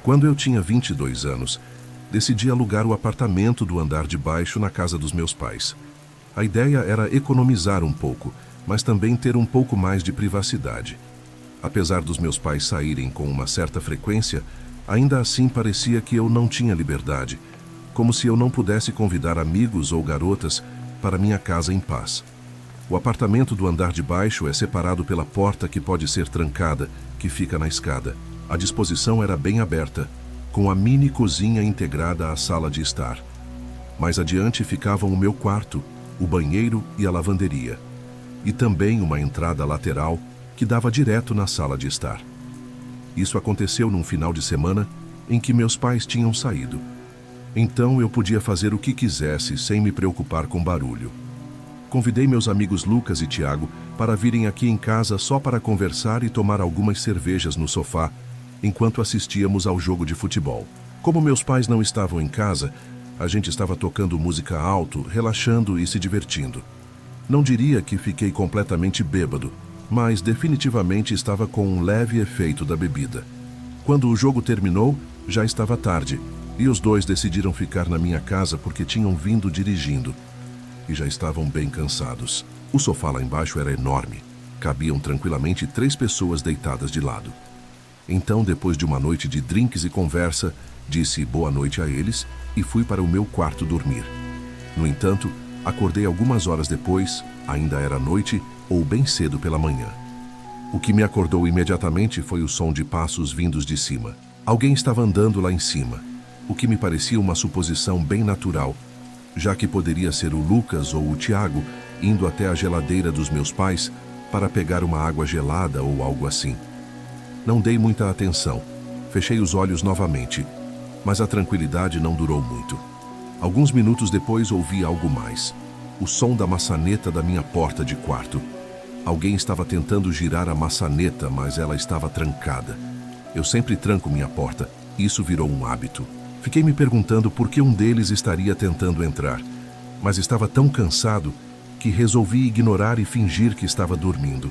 Quando eu tinha 22 anos, decidi alugar o apartamento do andar de baixo na casa dos meus pais. A ideia era economizar um pouco, mas também ter um pouco mais de privacidade. Apesar dos meus pais saírem com uma certa frequência, ainda assim parecia que eu não tinha liberdade, como se eu não pudesse convidar amigos ou garotas para minha casa em paz. O apartamento do andar de baixo é separado pela porta que pode ser trancada, que fica na escada. A disposição era bem aberta, com a mini cozinha integrada à sala de estar. Mais adiante ficavam o meu quarto, o banheiro e a lavanderia, e também uma entrada lateral que dava direto na sala de estar. Isso aconteceu num final de semana em que meus pais tinham saído. Então eu podia fazer o que quisesse sem me preocupar com barulho. Convidei meus amigos Lucas e Tiago para virem aqui em casa só para conversar e tomar algumas cervejas no sofá, enquanto assistíamos ao jogo de futebol. Como meus pais não estavam em casa, a gente estava tocando música alto, relaxando e se divertindo. Não diria que fiquei completamente bêbado, mas definitivamente estava com um leve efeito da bebida. Quando o jogo terminou, já estava tarde, e os dois decidiram ficar na minha casa porque tinham vindo dirigindo, e já estavam bem cansados. O sofá lá embaixo era enorme, cabiam tranquilamente 3 pessoas deitadas de lado. Então, depois de uma noite de drinks e conversa, disse boa noite a eles e fui para o meu quarto dormir. No entanto, acordei algumas horas depois, ainda era noite ou bem cedo pela manhã. O que me acordou imediatamente foi o som de passos vindos de cima. Alguém estava andando lá em cima, o que me parecia uma suposição bem natural, já que poderia ser o Lucas ou o Tiago indo até a geladeira dos meus pais para pegar uma água gelada ou algo assim. Não dei muita atenção, fechei os olhos novamente, mas a tranquilidade não durou muito. Alguns minutos depois ouvi algo mais. O som da maçaneta da minha porta de quarto. Alguém estava tentando girar a maçaneta, mas ela estava trancada. Eu sempre tranco minha porta, e isso virou um hábito. Fiquei me perguntando por que um deles estaria tentando entrar, mas estava tão cansado que resolvi ignorar e fingir que estava dormindo.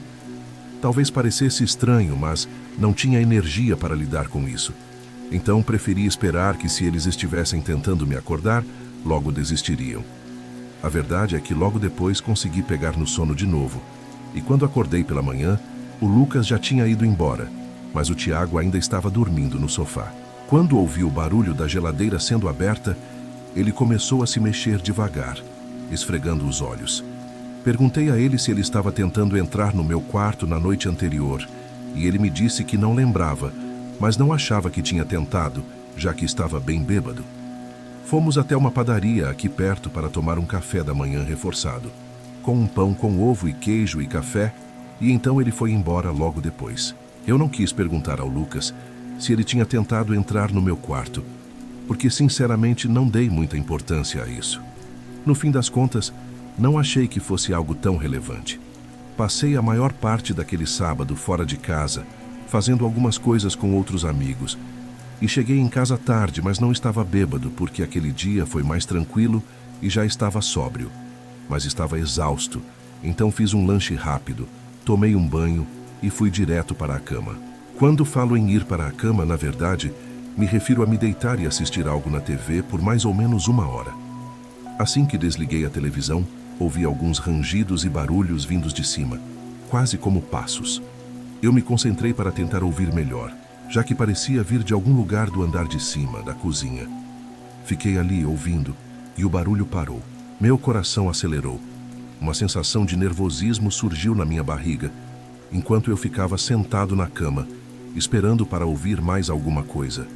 Talvez parecesse estranho, mas não tinha energia para lidar com isso. Então preferi esperar que, se eles estivessem tentando me acordar, logo desistiriam. A verdade é que logo depois consegui pegar no sono de novo, e quando acordei pela manhã, o Lucas já tinha ido embora, mas o Tiago ainda estava dormindo no sofá. Quando ouvi o barulho da geladeira sendo aberta, ele começou a se mexer devagar, esfregando os olhos. Perguntei a ele se ele estava tentando entrar no meu quarto na noite anterior, e ele me disse que não lembrava, mas não achava que tinha tentado, já que estava bem bêbado. Fomos até uma padaria aqui perto para tomar um café da manhã reforçado, com um pão com ovo e queijo e café, e então ele foi embora logo depois. Eu não quis perguntar ao Lucas se ele tinha tentado entrar no meu quarto, porque sinceramente não dei muita importância a isso. No fim das contas, não achei que fosse algo tão relevante. Passei a maior parte daquele sábado fora de casa, fazendo algumas coisas com outros amigos, e cheguei em casa tarde, mas não estava bêbado, porque aquele dia foi mais tranquilo e já estava sóbrio. Mas estava exausto, então fiz um lanche rápido, tomei um banho e fui direto para a cama. Quando falo em ir para a cama, na verdade, me refiro a me deitar e assistir algo na TV por mais ou menos 1 hora. Assim que desliguei a televisão, ouvi alguns rangidos e barulhos vindos de cima, quase como passos. Eu me concentrei para tentar ouvir melhor, já que parecia vir de algum lugar do andar de cima, da cozinha. Fiquei ali ouvindo, e o barulho parou. Meu coração acelerou. Uma sensação de nervosismo surgiu na minha barriga, enquanto eu ficava sentado na cama, esperando para ouvir mais alguma coisa.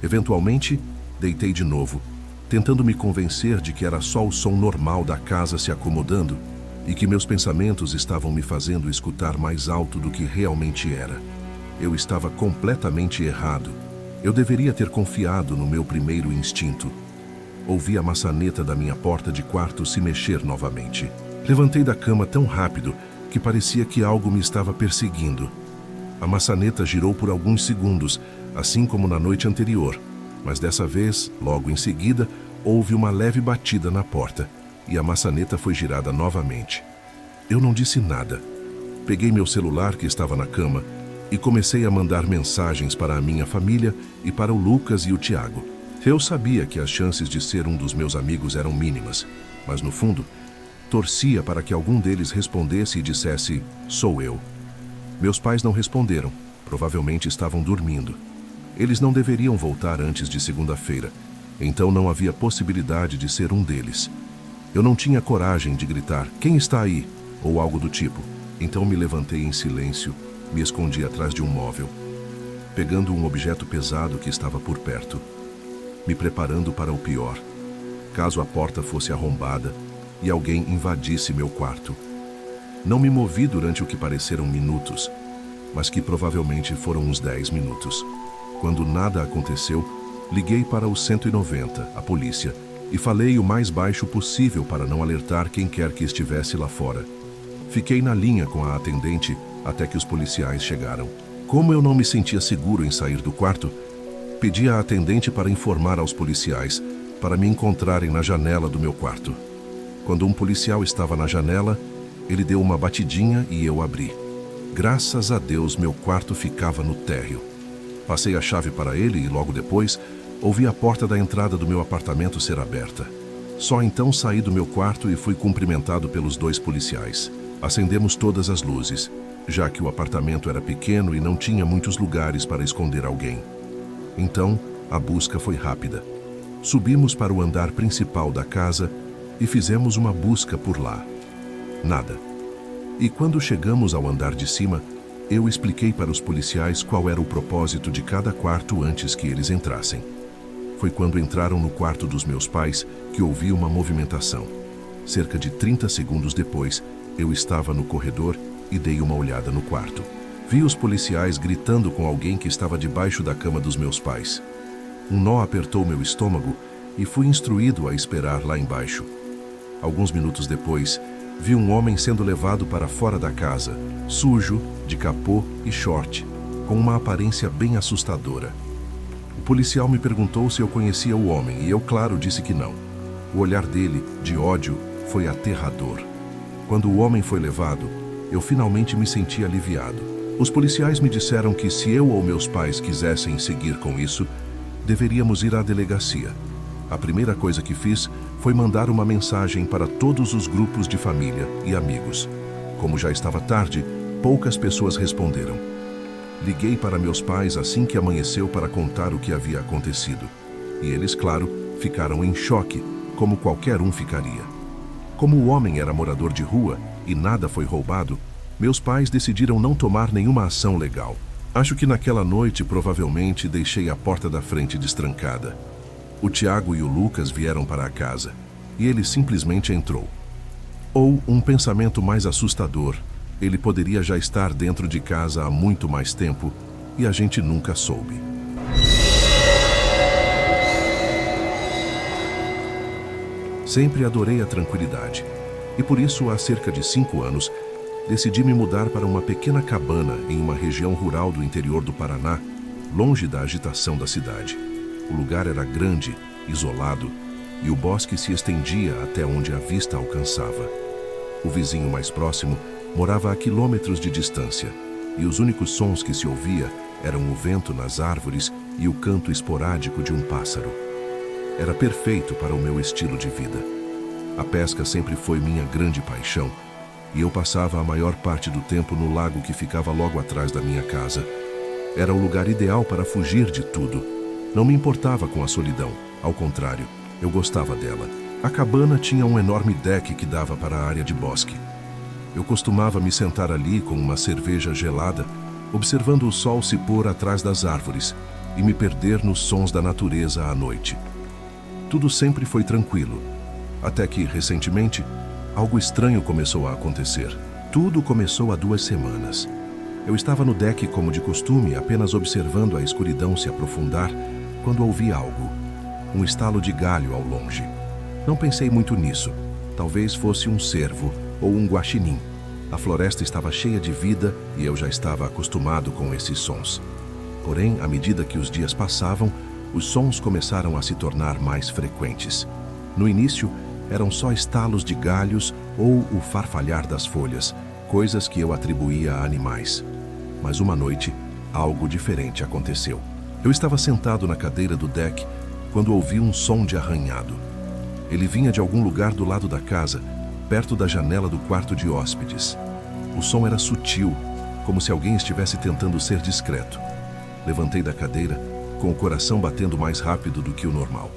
Eventualmente, deitei de novo, tentando me convencer de que era só o som normal da casa se acomodando e que meus pensamentos estavam me fazendo escutar mais alto do que realmente era. Eu estava completamente errado. Eu deveria ter confiado no meu primeiro instinto. Ouvi a maçaneta da minha porta de quarto se mexer novamente. Levantei da cama tão rápido que parecia que algo me estava perseguindo. A maçaneta girou por alguns segundos, assim como na noite anterior, mas dessa vez, logo em seguida, houve uma leve batida na porta e a maçaneta foi girada novamente. Eu não disse nada. Peguei meu celular que estava na cama e comecei a mandar mensagens para a minha família e para o Lucas e o Tiago. Eu sabia que as chances de ser um dos meus amigos eram mínimas, mas no fundo, torcia para que algum deles respondesse e dissesse: "Sou eu". Meus pais não responderam, provavelmente estavam dormindo. Eles não deveriam voltar antes de segunda-feira, então não havia possibilidade de ser um deles. Eu não tinha coragem de gritar: "Quem está aí?" ou algo do tipo, então me levantei em silêncio, me escondi atrás de um móvel, pegando um objeto pesado que estava por perto, me preparando para o pior, caso a porta fosse arrombada e alguém invadisse meu quarto. Não me movi durante o que pareceram minutos, mas que provavelmente foram uns 10 minutos. Quando nada aconteceu, liguei para o 190, a polícia, e falei o mais baixo possível para não alertar quem quer que estivesse lá fora. Fiquei na linha com a atendente até que os policiais chegaram. Como eu não me sentia seguro em sair do quarto, pedi à atendente para informar aos policiais para me encontrarem na janela do meu quarto. Quando um policial estava na janela, ele deu uma batidinha e eu abri. Graças a Deus, meu quarto ficava no térreo. Passei a chave para ele e logo depois, ouvi a porta da entrada do meu apartamento ser aberta. Só então saí do meu quarto e fui cumprimentado pelos 2 policiais. Acendemos todas as luzes, já que o apartamento era pequeno e não tinha muitos lugares para esconder alguém. Então, a busca foi rápida. Subimos para o andar principal da casa e fizemos uma busca por lá. Nada. E quando chegamos ao andar de cima, eu expliquei para os policiais qual era o propósito de cada quarto antes que eles entrassem. Foi quando entraram no quarto dos meus pais que ouvi uma movimentação. Cerca de 30 segundos depois, eu estava no corredor e dei uma olhada no quarto. Vi os policiais gritando com alguém que estava debaixo da cama dos meus pais. Um nó apertou meu estômago e fui instruído a esperar lá embaixo. Alguns minutos depois, vi um homem sendo levado para fora da casa, sujo, de capô e short, com uma aparência bem assustadora. O policial me perguntou se eu conhecia o homem e eu, claro, disse que não. O olhar dele, de ódio, foi aterrador. Quando o homem foi levado, eu finalmente me senti aliviado. Os policiais me disseram que se eu ou meus pais quisessem seguir com isso, deveríamos ir à delegacia. A primeira coisa que fiz foi mandar uma mensagem para todos os grupos de família e amigos. Como já estava tarde, poucas pessoas responderam. Liguei para meus pais assim que amanheceu para contar o que havia acontecido. E eles, claro, ficaram em choque, como qualquer um ficaria. Como o homem era morador de rua e nada foi roubado, meus pais decidiram não tomar nenhuma ação legal. Acho que naquela noite provavelmente deixei a porta da frente destrancada. O Tiago e o Lucas vieram para a casa, e ele simplesmente entrou. Ou, um pensamento mais assustador, ele poderia já estar dentro de casa há muito mais tempo, e a gente nunca soube. Sempre adorei a tranquilidade, e por isso, há cerca de 5 anos, decidi me mudar para uma pequena cabana em uma região rural do interior do Paraná, longe da agitação da cidade. O lugar era grande, isolado, e o bosque se estendia até onde a vista alcançava. O vizinho mais próximo morava a quilômetros de distância, e os únicos sons que se ouvia eram o vento nas árvores e o canto esporádico de um pássaro. Era perfeito para o meu estilo de vida. A pesca sempre foi minha grande paixão, e eu passava a maior parte do tempo no lago que ficava logo atrás da minha casa. Era o lugar ideal para fugir de tudo. Não me importava com a solidão, ao contrário, eu gostava dela. A cabana tinha um enorme deck que dava para a área de bosque. Eu costumava me sentar ali com uma cerveja gelada, observando o sol se pôr atrás das árvores e me perder nos sons da natureza à noite. Tudo sempre foi tranquilo, até que, recentemente, algo estranho começou a acontecer. Tudo começou há 2 semanas. Eu estava no deck como de costume, apenas observando a escuridão se aprofundar, quando ouvi algo, um estalo de galho ao longe. Não pensei muito nisso. Talvez fosse um cervo ou um guaxinim. A floresta estava cheia de vida e eu já estava acostumado com esses sons. Porém, à medida que os dias passavam, os sons começaram a se tornar mais frequentes. No início, eram só estalos de galhos ou o farfalhar das folhas, coisas que eu atribuía a animais. Mas uma noite, algo diferente aconteceu. Eu estava sentado na cadeira do deck quando ouvi um som de arranhado. Ele vinha de algum lugar do lado da casa, perto da janela do quarto de hóspedes. O som era sutil, como se alguém estivesse tentando ser discreto. Levantei da cadeira, com o coração batendo mais rápido do que o normal.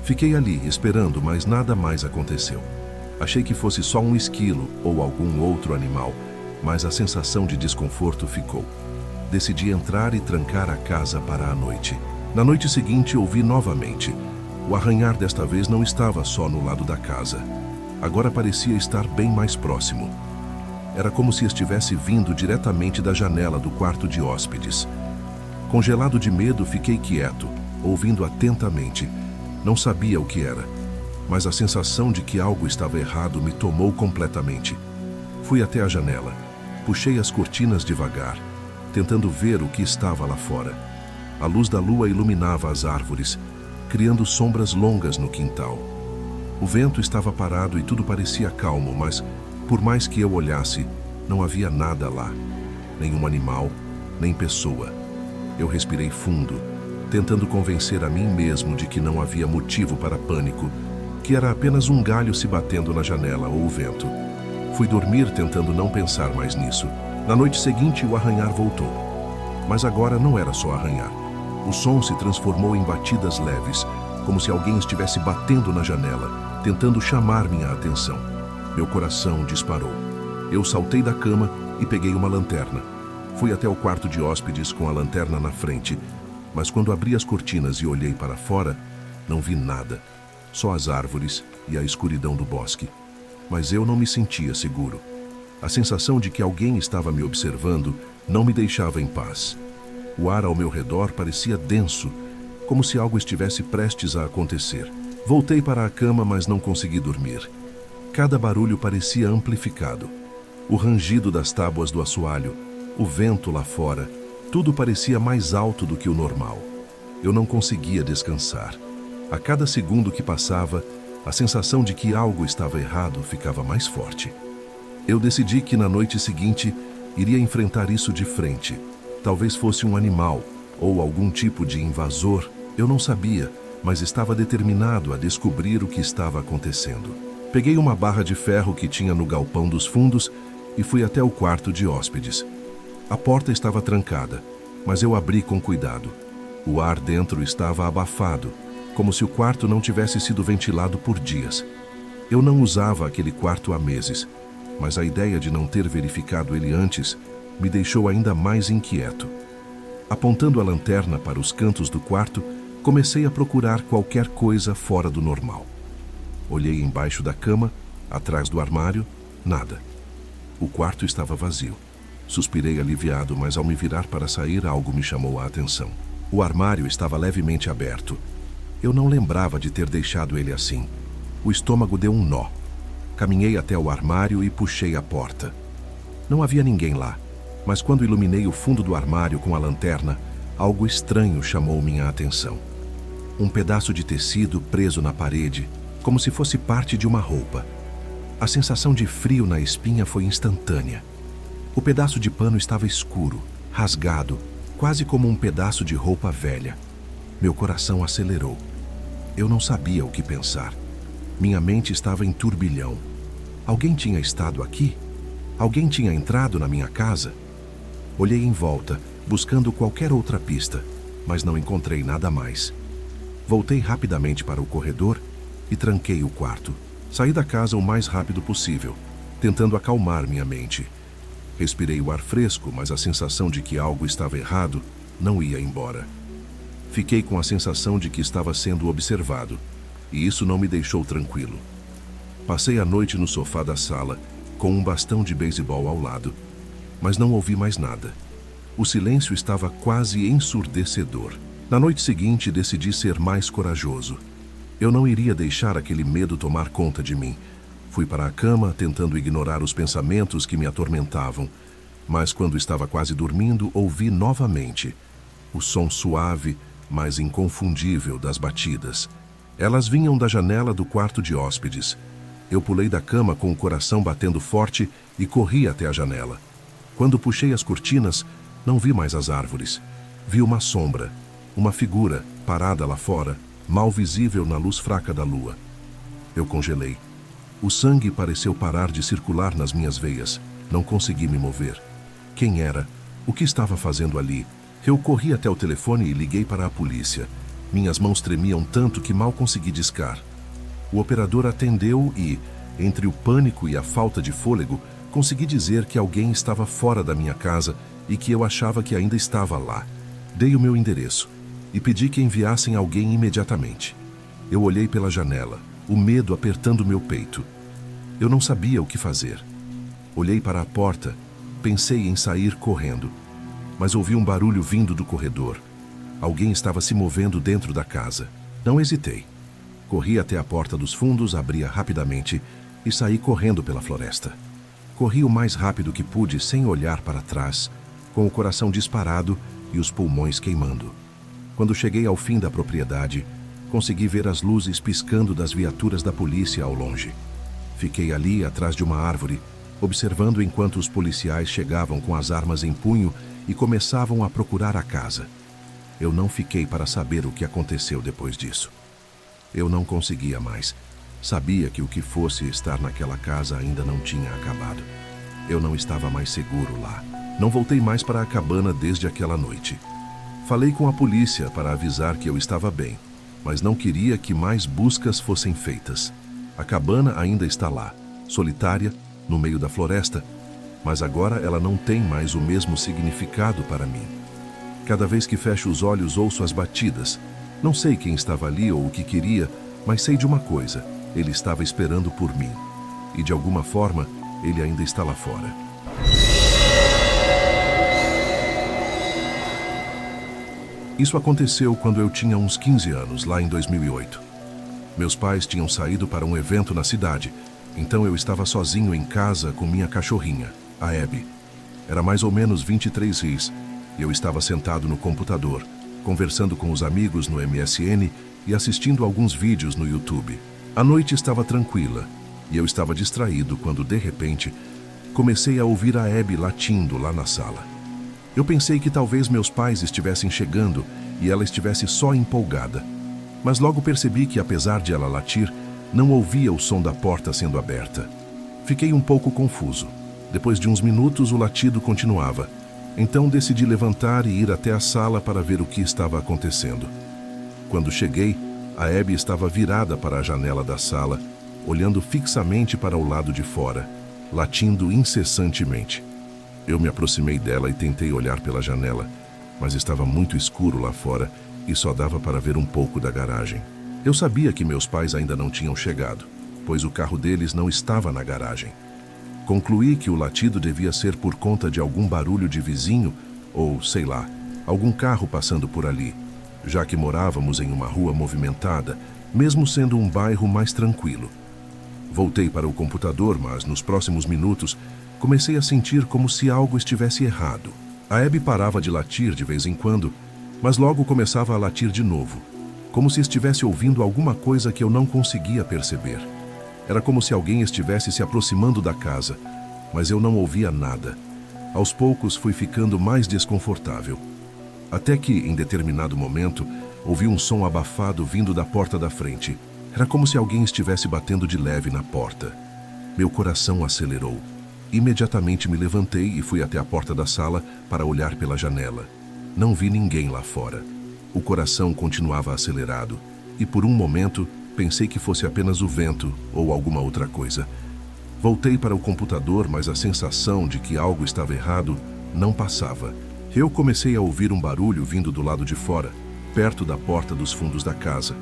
Fiquei ali, esperando, mas nada mais aconteceu. Achei que fosse só um esquilo ou algum outro animal, mas a sensação de desconforto ficou. Decidi entrar e trancar a casa para a noite. Na noite seguinte, ouvi novamente. O arranhar desta vez não estava só no lado da casa. Agora parecia estar bem mais próximo. Era como se estivesse vindo diretamente da janela do quarto de hóspedes. Congelado de medo, fiquei quieto, ouvindo atentamente. Não sabia o que era, mas a sensação de que algo estava errado me tomou completamente. Fui até a janela, puxei as cortinas devagar, tentando ver o que estava lá fora. A luz da lua iluminava as árvores, criando sombras longas no quintal. O vento estava parado e tudo parecia calmo, mas, por mais que eu olhasse, não havia nada lá. Nenhum animal, nem pessoa. Eu respirei fundo, tentando convencer a mim mesmo de que não havia motivo para pânico, que era apenas um galho se batendo na janela ou o vento. Fui dormir tentando não pensar mais nisso. Na noite seguinte, o arranhar voltou. Mas agora não era só arranhar. O som se transformou em batidas leves, como se alguém estivesse batendo na janela, tentando chamar minha atenção. Meu coração disparou. Eu saltei da cama e peguei uma lanterna. Fui até o quarto de hóspedes com a lanterna na frente, mas quando abri as cortinas e olhei para fora, não vi nada. Só as árvores e a escuridão do bosque. Mas eu não me sentia seguro. A sensação de que alguém estava me observando não me deixava em paz. O ar ao meu redor parecia denso, como se algo estivesse prestes a acontecer. Voltei para a cama, mas não consegui dormir. Cada barulho parecia amplificado. O rangido das tábuas do assoalho, o vento lá fora, tudo parecia mais alto do que o normal. Eu não conseguia descansar. A cada segundo que passava, a sensação de que algo estava errado ficava mais forte. Eu decidi que na noite seguinte iria enfrentar isso de frente. Talvez fosse um animal ou algum tipo de invasor, eu não sabia, mas estava determinado a descobrir o que estava acontecendo. Peguei uma barra de ferro que tinha no galpão dos fundos e fui até o quarto de hóspedes. A porta estava trancada, mas eu abri com cuidado. O ar dentro estava abafado, como se o quarto não tivesse sido ventilado por dias. Eu não usava aquele quarto há meses, mas a ideia de não ter verificado ele antes me deixou ainda mais inquieto. Apontando a lanterna para os cantos do quarto, comecei a procurar qualquer coisa fora do normal. Olhei embaixo da cama, atrás do armário, nada. O quarto estava vazio. Suspirei aliviado, mas ao me virar para sair, algo me chamou a atenção. O armário estava levemente aberto. Eu não lembrava de ter deixado ele assim. O estômago deu um nó. Caminhei até o armário e puxei a porta. Não havia ninguém lá, mas quando iluminei o fundo do armário com a lanterna, algo estranho chamou minha atenção. Um pedaço de tecido preso na parede, como se fosse parte de uma roupa. A sensação de frio na espinha foi instantânea. O pedaço de pano estava escuro, rasgado, quase como um pedaço de roupa velha. Meu coração acelerou. Eu não sabia o que pensar. Minha mente estava em turbilhão. Alguém tinha estado aqui? Alguém tinha entrado na minha casa? Olhei em volta, buscando qualquer outra pista, mas não encontrei nada mais. Voltei rapidamente para o corredor e tranquei o quarto. Saí da casa o mais rápido possível, tentando acalmar minha mente. Respirei o ar fresco, mas a sensação de que algo estava errado não ia embora. Fiquei com a sensação de que estava sendo observado, e isso não me deixou tranquilo. Passei a noite no sofá da sala, com um bastão de beisebol ao lado, mas não ouvi mais nada. O silêncio estava quase ensurdecedor. Na noite seguinte, decidi ser mais corajoso. Eu não iria deixar aquele medo tomar conta de mim. Fui para a cama, tentando ignorar os pensamentos que me atormentavam, mas quando estava quase dormindo, ouvi novamente o som suave, mas inconfundível das batidas. Elas vinham da janela do quarto de hóspedes. Eu pulei da cama com o coração batendo forte e corri até a janela. Quando puxei as cortinas, Não vi mais as árvores. Vi uma sombra, uma figura parada lá fora, mal visível na luz fraca da lua. Eu congelei. O sangue pareceu parar de circular nas minhas veias. Não consegui me mover. Quem era? O que estava fazendo ali? Eu corri até o telefone e liguei para a polícia. Minhas mãos tremiam tanto que mal consegui discar. O operador atendeu e, entre o pânico e a falta de fôlego, consegui dizer que alguém estava fora da minha casa e que eu achava que ainda estava lá. Dei o meu endereço e pedi que enviassem alguém imediatamente. Eu olhei pela janela, o medo apertando meu peito. Eu não sabia o que fazer. Olhei para a porta, pensei em sair correndo, mas ouvi um barulho vindo do corredor. Alguém estava se movendo dentro da casa. Não hesitei. Corri até a porta dos fundos, abri-a rapidamente e saí correndo pela floresta. Corri o mais rápido que pude, sem olhar para trás, com o coração disparado e os pulmões queimando. Quando cheguei ao fim da propriedade, consegui ver as luzes piscando das viaturas da polícia ao longe. Fiquei ali, atrás de uma árvore, observando enquanto os policiais chegavam com as armas em punho e começavam a procurar a casa. Eu não fiquei para saber o que aconteceu depois disso. Eu não conseguia mais. Sabia que o que fosse estar naquela casa ainda não tinha acabado. Eu não estava mais seguro lá. Não voltei mais para a cabana desde aquela noite. Falei com a polícia para avisar que eu estava bem, mas não queria que mais buscas fossem feitas. A cabana ainda está lá, solitária, no meio da floresta, mas agora ela não tem mais o mesmo significado para mim. Cada vez que fecho os olhos ouço as batidas. Não sei quem estava ali ou o que queria, mas sei de uma coisa: ele estava esperando por mim. E de alguma forma, ele ainda está lá fora. Isso aconteceu quando eu tinha uns 15 anos, lá em 2008. Meus pais tinham saído para um evento na cidade, então eu estava sozinho em casa com minha cachorrinha, a Abby. Era mais ou menos 23 horas e eu estava sentado no computador, conversando com os amigos no MSN e assistindo alguns vídeos no YouTube. A noite estava tranquila e eu estava distraído quando, de repente, comecei a ouvir a Abby latindo lá na sala. Eu pensei que talvez meus pais estivessem chegando e ela estivesse só empolgada. Mas logo percebi que, apesar de ela latir, não ouvia o som da porta sendo aberta. Fiquei um pouco confuso. Depois de uns minutos, o latido continuava. Então decidi levantar e ir até a sala para ver o que estava acontecendo. Quando cheguei, a Abby estava virada para a janela da sala, olhando fixamente para o lado de fora, latindo incessantemente. Eu me aproximei dela e tentei olhar pela janela, mas estava muito escuro lá fora e só dava para ver um pouco da garagem. Eu sabia que meus pais ainda não tinham chegado, pois o carro deles não estava na garagem. Concluí que o latido devia ser por conta de algum barulho de vizinho ou, sei lá, algum carro passando por ali, já que morávamos em uma rua movimentada, mesmo sendo um bairro mais tranquilo. Voltei para o computador, mas nos próximos minutos comecei a sentir como se algo estivesse errado. A Abby parava de latir de vez em quando, mas logo começava a latir de novo, como se estivesse ouvindo alguma coisa que eu não conseguia perceber. Era como se alguém estivesse se aproximando da casa, mas eu não ouvia nada. Aos poucos fui ficando mais desconfortável. Até que, em determinado momento, ouvi um som abafado vindo da porta da frente. Era como se alguém estivesse batendo de leve na porta. Meu coração acelerou. Imediatamente me levantei e fui até a porta da sala para olhar pela janela. Não vi ninguém lá fora. O coração continuava acelerado e, por um momento, pensei que fosse apenas o vento ou alguma outra coisa. Voltei para o computador, mas a sensação de que algo estava errado não passava. Eu comecei a ouvir um barulho vindo do lado de fora, perto da porta dos fundos da casa.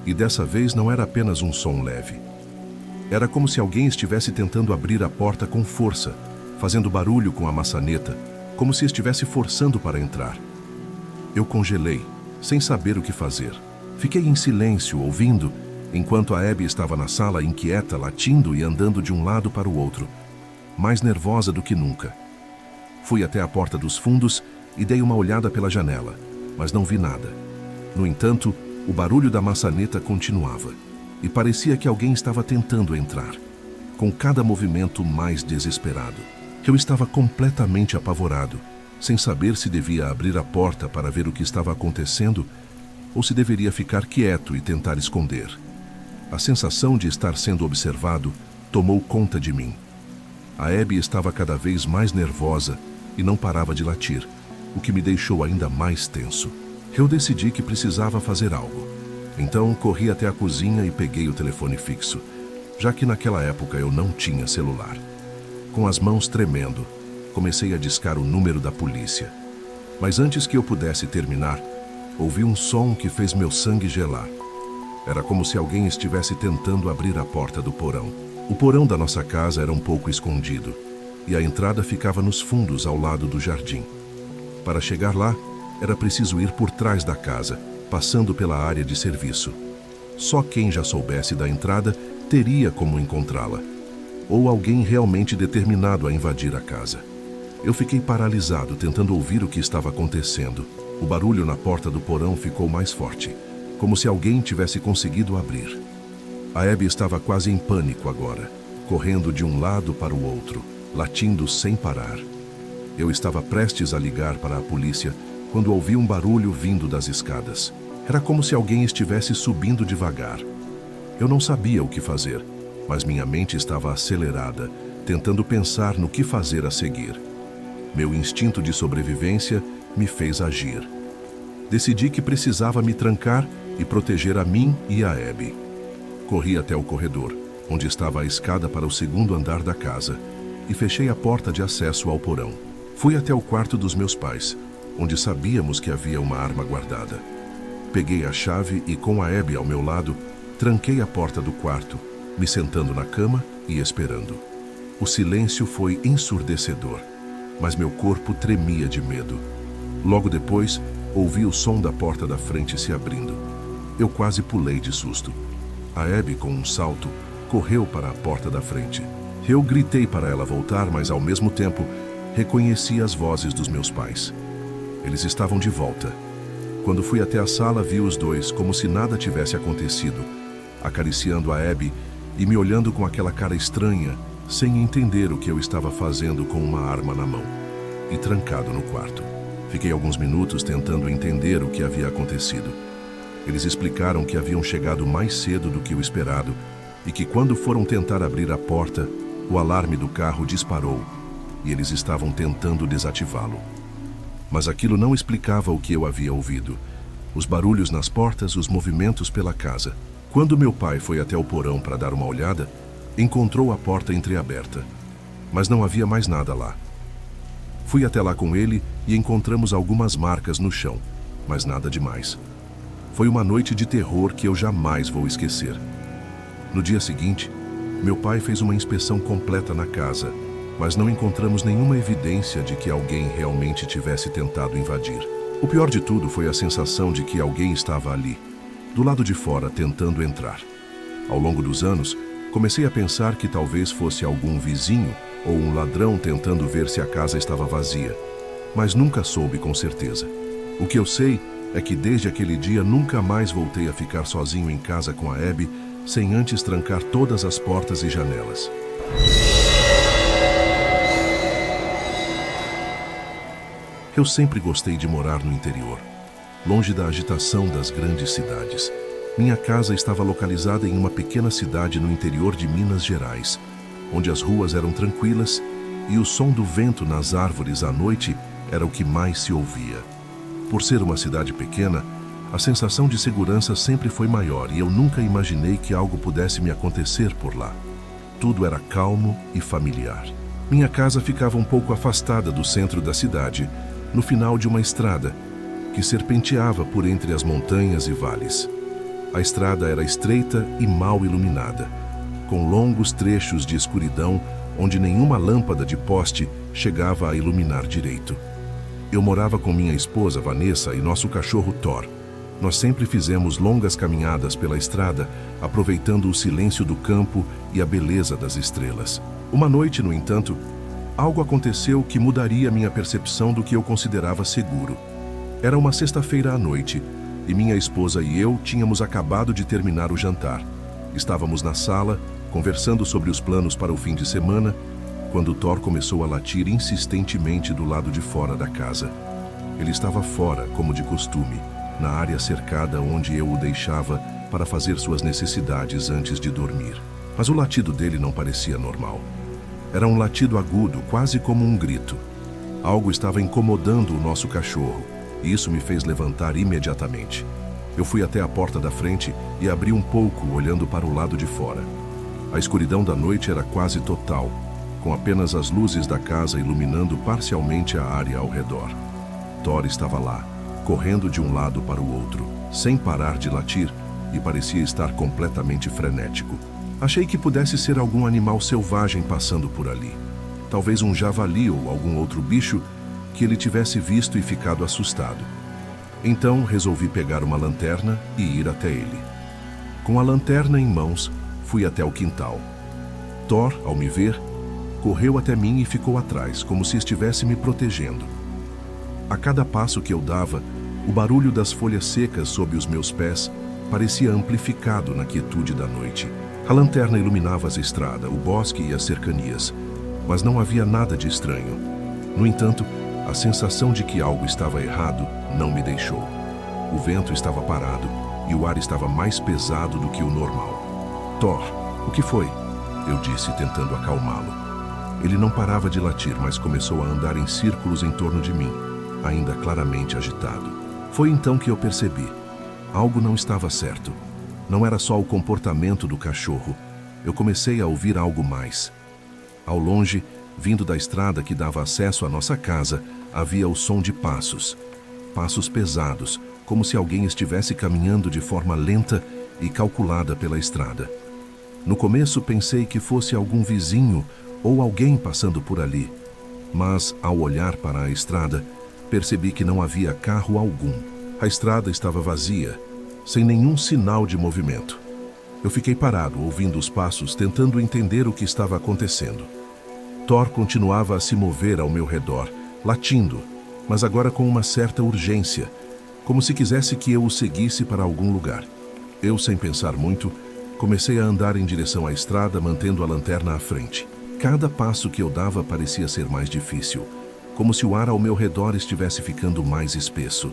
E dessa vez não era apenas um som leve. Era como se alguém estivesse tentando abrir a porta com força, fazendo barulho com a maçaneta, como se estivesse forçando para entrar. Eu congelei, sem saber o que fazer. Fiquei em silêncio, ouvindo, enquanto a Abby estava na sala inquieta, latindo e andando de um lado para o outro, mais nervosa do que nunca. Fui até a porta dos fundos e dei uma olhada pela janela, mas não vi nada. No entanto, o barulho da maçaneta continuava, e parecia que alguém estava tentando entrar, com cada movimento mais desesperado. Eu estava completamente apavorado, sem saber se devia abrir a porta para ver o que estava acontecendo ou se deveria ficar quieto e tentar esconder. A sensação de estar sendo observado tomou conta de mim. A Abby estava cada vez mais nervosa e não parava de latir, o que me deixou ainda mais tenso. Eu decidi que precisava fazer algo. Então corri até a cozinha e peguei o telefone fixo, já que naquela época eu não tinha celular. Com as mãos tremendo, comecei a discar o número da polícia. Mas antes que eu pudesse terminar, ouvi um som que fez meu sangue gelar. Era como se alguém estivesse tentando abrir a porta do porão. O porão da nossa casa era um pouco escondido, e a entrada ficava nos fundos ao lado do jardim. Para chegar lá, era preciso ir por trás da casa, passando pela área de serviço. Só quem já soubesse da entrada teria como encontrá-la, ou alguém realmente determinado a invadir a casa. Eu fiquei paralisado, tentando ouvir o que estava acontecendo. O barulho na porta do porão ficou mais forte, como se alguém tivesse conseguido abrir. A Abby estava quase em pânico agora, correndo de um lado para o outro, latindo sem parar. Eu estava prestes a ligar para a polícia quando ouvi um barulho vindo das escadas. Era como se alguém estivesse subindo devagar. Eu não sabia o que fazer, mas minha mente estava acelerada, tentando pensar no que fazer a seguir. Meu instinto de sobrevivência me fez agir. Decidi que precisava me trancar e proteger a mim e a Abby. Corri até o corredor, onde estava a escada para o segundo andar da casa, e fechei a porta de acesso ao porão. Fui até o quarto dos meus pais, onde sabíamos que havia uma arma guardada. Peguei a chave e, com a Abby ao meu lado, tranquei a porta do quarto, me sentando na cama e esperando. O silêncio foi ensurdecedor, mas meu corpo tremia de medo. Logo depois, ouvi o som da porta da frente se abrindo. Eu quase pulei de susto. A Abby, com um salto, correu para a porta da frente. Eu gritei para ela voltar, mas ao mesmo tempo reconheci as vozes dos meus pais. Eles estavam de volta. Quando fui até a sala, vi os dois como se nada tivesse acontecido, acariciando a Abby e me olhando com aquela cara estranha, sem entender o que eu estava fazendo com uma arma na mão, e trancado no quarto. Fiquei alguns minutos tentando entender o que havia acontecido. Eles explicaram que haviam chegado mais cedo do que o esperado e que quando foram tentar abrir a porta, o alarme do carro disparou e eles estavam tentando desativá-lo. Mas aquilo não explicava o que eu havia ouvido. Os barulhos nas portas, os movimentos pela casa. Quando meu pai foi até o porão para dar uma olhada, encontrou a porta entreaberta, mas não havia mais nada lá. Fui até lá com ele e encontramos algumas marcas no chão, mas nada demais. Foi uma noite de terror que eu jamais vou esquecer. No dia seguinte, meu pai fez uma inspeção completa na casa, mas não encontramos nenhuma evidência de que alguém realmente tivesse tentado invadir. O pior de tudo foi a sensação de que alguém estava ali, do lado de fora, tentando entrar. Ao longo dos anos, comecei a pensar que talvez fosse algum vizinho ou um ladrão tentando ver se a casa estava vazia, mas nunca soube com certeza. O que eu sei é que desde aquele dia nunca mais voltei a ficar sozinho em casa com a Abby sem antes trancar todas as portas e janelas. Eu sempre gostei de morar no interior, longe da agitação das grandes cidades. Minha casa estava localizada em uma pequena cidade no interior de Minas Gerais, onde as ruas eram tranquilas e o som do vento nas árvores à noite era o que mais se ouvia. Por ser uma cidade pequena, a sensação de segurança sempre foi maior e eu nunca imaginei que algo pudesse me acontecer por lá. Tudo era calmo e familiar. Minha casa ficava um pouco afastada do centro da cidade, no final de uma estrada que serpenteava por entre as montanhas e vales. A estrada era estreita e mal iluminada, com longos trechos de escuridão onde nenhuma lâmpada de poste chegava a iluminar direito. Eu morava com minha esposa Vanessa e nosso cachorro Thor. Nós sempre fizemos longas caminhadas pela estrada, aproveitando o silêncio do campo e a beleza das estrelas. Uma noite, no entanto, algo aconteceu que mudaria minha percepção do que eu considerava seguro. Era uma sexta-feira à noite e minha esposa e eu tínhamos acabado de terminar o jantar. Estávamos na sala, conversando sobre os planos para o fim de semana, quando Thor começou a latir insistentemente do lado de fora da casa. Ele estava fora, como de costume, na área cercada onde eu o deixava para fazer suas necessidades antes de dormir. Mas o latido dele não parecia normal. Era um latido agudo, quase como um grito. Algo estava incomodando o nosso cachorro, e isso me fez levantar imediatamente. Eu fui até a porta da frente e abri um pouco, olhando para o lado de fora. A escuridão da noite era quase total, com apenas as luzes da casa iluminando parcialmente a área ao redor. Thor estava lá, correndo de um lado para o outro, sem parar de latir, e parecia estar completamente frenético. Achei que pudesse ser algum animal selvagem passando por ali. Talvez um javali ou algum outro bicho que ele tivesse visto e ficado assustado. Então resolvi pegar uma lanterna e ir até ele. Com a lanterna em mãos, fui até o quintal. Thor, ao me ver, correu até mim e ficou atrás, como se estivesse me protegendo. A cada passo que eu dava, o barulho das folhas secas sob os meus pés parecia amplificado na quietude da noite. A lanterna iluminava a estrada, o bosque e as cercanias, mas não havia nada de estranho. No entanto, a sensação de que algo estava errado não me deixou. O vento estava parado e o ar estava mais pesado do que o normal. Thor, o que foi? Eu disse, tentando acalmá-lo. Ele não parava de latir, mas começou a andar em círculos em torno de mim, ainda claramente agitado. Foi então que eu percebi. Algo não estava certo. Não era só o comportamento do cachorro. Eu comecei a ouvir algo mais. Ao longe, vindo da estrada que dava acesso à nossa casa, havia o som de passos. Passos pesados, como se alguém estivesse caminhando de forma lenta e calculada pela estrada. No começo pensei que fosse algum vizinho ou alguém passando por ali, mas ao olhar para a estrada, percebi que não havia carro algum. A estrada estava vazia, sem nenhum sinal de movimento. Eu fiquei parado, ouvindo os passos, tentando entender o que estava acontecendo. Thor continuava a se mover ao meu redor, latindo, mas agora com uma certa urgência, como se quisesse que eu o seguisse para algum lugar. Eu, sem pensar muito, comecei a andar em direção à estrada, mantendo a lanterna à frente. Cada passo que eu dava parecia ser mais difícil, como se o ar ao meu redor estivesse ficando mais espesso.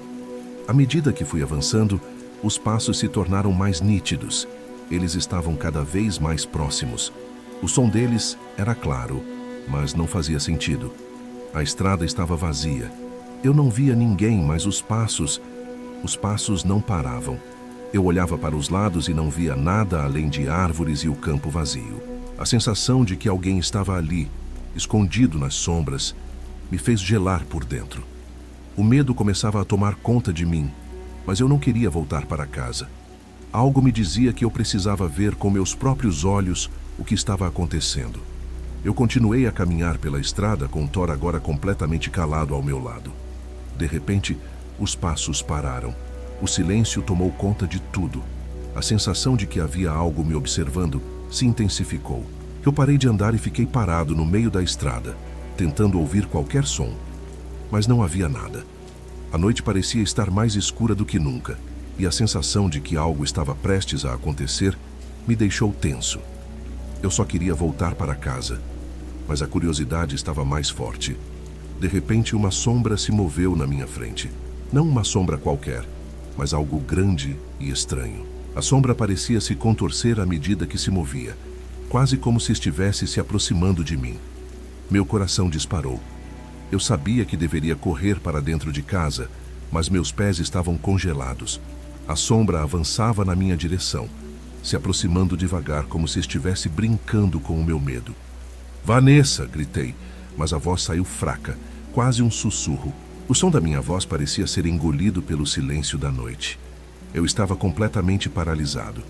À medida que fui avançando, os passos se tornaram mais nítidos. Eles estavam cada vez mais próximos. O som deles era claro, mas não fazia sentido. A estrada estava vazia. Eu não via ninguém, mas os passos não paravam. Eu olhava para os lados e não via nada além de árvores e o campo vazio. A sensação de que alguém estava ali, escondido nas sombras, me fez gelar por dentro. O medo começava a tomar conta de mim, mas eu não queria voltar para casa. Algo me dizia que eu precisava ver com meus próprios olhos o que estava acontecendo. Eu continuei a caminhar pela estrada, com Thor agora completamente calado ao meu lado. De repente, os passos pararam. O silêncio tomou conta de tudo. A sensação de que havia algo me observando se intensificou. Eu parei de andar e fiquei parado no meio da estrada, tentando ouvir qualquer som. Mas não havia nada. A noite parecia estar mais escura do que nunca, e a sensação de que algo estava prestes a acontecer me deixou tenso. Eu só queria voltar para casa, mas a curiosidade estava mais forte. De repente, uma sombra se moveu na minha frente. Não uma sombra qualquer, mas algo grande e estranho. A sombra parecia se contorcer à medida que se movia, quase como se estivesse se aproximando de mim. Meu coração disparou. Eu sabia que deveria correr para dentro de casa, mas meus pés estavam congelados. A sombra avançava na minha direção, se aproximando devagar, como se estivesse brincando com o meu medo. "Vanessa!" gritei, mas a voz saiu fraca, quase um sussurro. O som da minha voz parecia ser engolido pelo silêncio da noite. Eu estava completamente paralisado.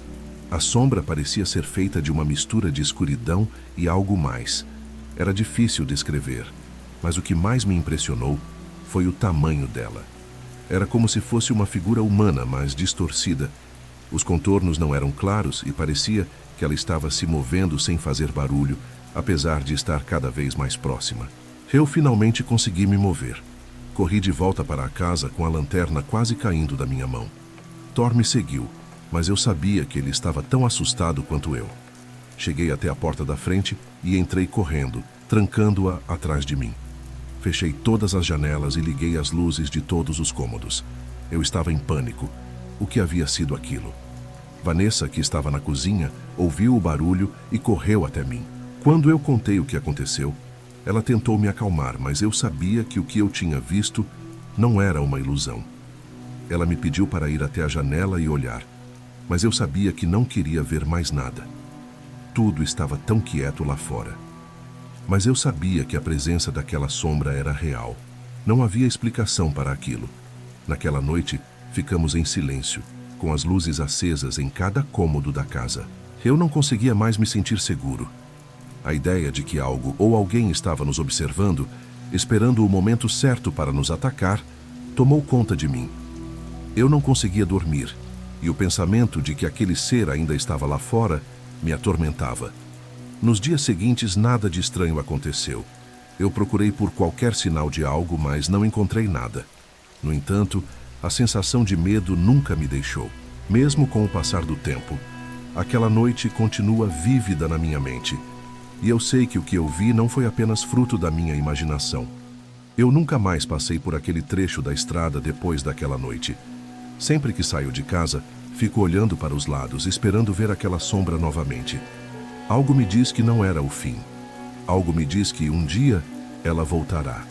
A sombra parecia ser feita de uma mistura de escuridão e algo mais. Era difícil descrever, mas o que mais me impressionou foi o tamanho dela. Era como se fosse uma figura humana, mas distorcida. Os contornos não eram claros e parecia que ela estava se movendo sem fazer barulho, apesar de estar cada vez mais próxima. Eu finalmente consegui me mover. Corri de volta para a casa com a lanterna quase caindo da minha mão. Thor me seguiu, mas eu sabia que ele estava tão assustado quanto eu. Cheguei até a porta da frente e entrei correndo, trancando-a atrás de mim. Fechei todas as janelas e liguei as luzes de todos os cômodos. Eu estava em pânico. O que havia sido aquilo? Vanessa, que estava na cozinha, ouviu o barulho e correu até mim. Quando eu contei o que aconteceu, ela tentou me acalmar, mas eu sabia que o que eu tinha visto não era uma ilusão. Ela me pediu para ir até a janela e olhar, mas eu sabia que não queria ver mais nada. Tudo estava tão quieto lá fora. Mas eu sabia que a presença daquela sombra era real. Não havia explicação para aquilo. Naquela noite, ficamos em silêncio, com as luzes acesas em cada cômodo da casa. Eu não conseguia mais me sentir seguro. A ideia de que algo ou alguém estava nos observando, esperando o momento certo para nos atacar, tomou conta de mim. Eu não conseguia dormir, e o pensamento de que aquele ser ainda estava lá fora me atormentava. Nos dias seguintes, nada de estranho aconteceu. Eu procurei por qualquer sinal de algo, mas não encontrei nada. No entanto, a sensação de medo nunca me deixou. Mesmo com o passar do tempo, aquela noite continua vívida na minha mente. E eu sei que o que eu vi não foi apenas fruto da minha imaginação. Eu nunca mais passei por aquele trecho da estrada depois daquela noite. Sempre que saio de casa, fico olhando para os lados, esperando ver aquela sombra novamente. Algo me diz que não era o fim. Algo me diz que um dia ela voltará.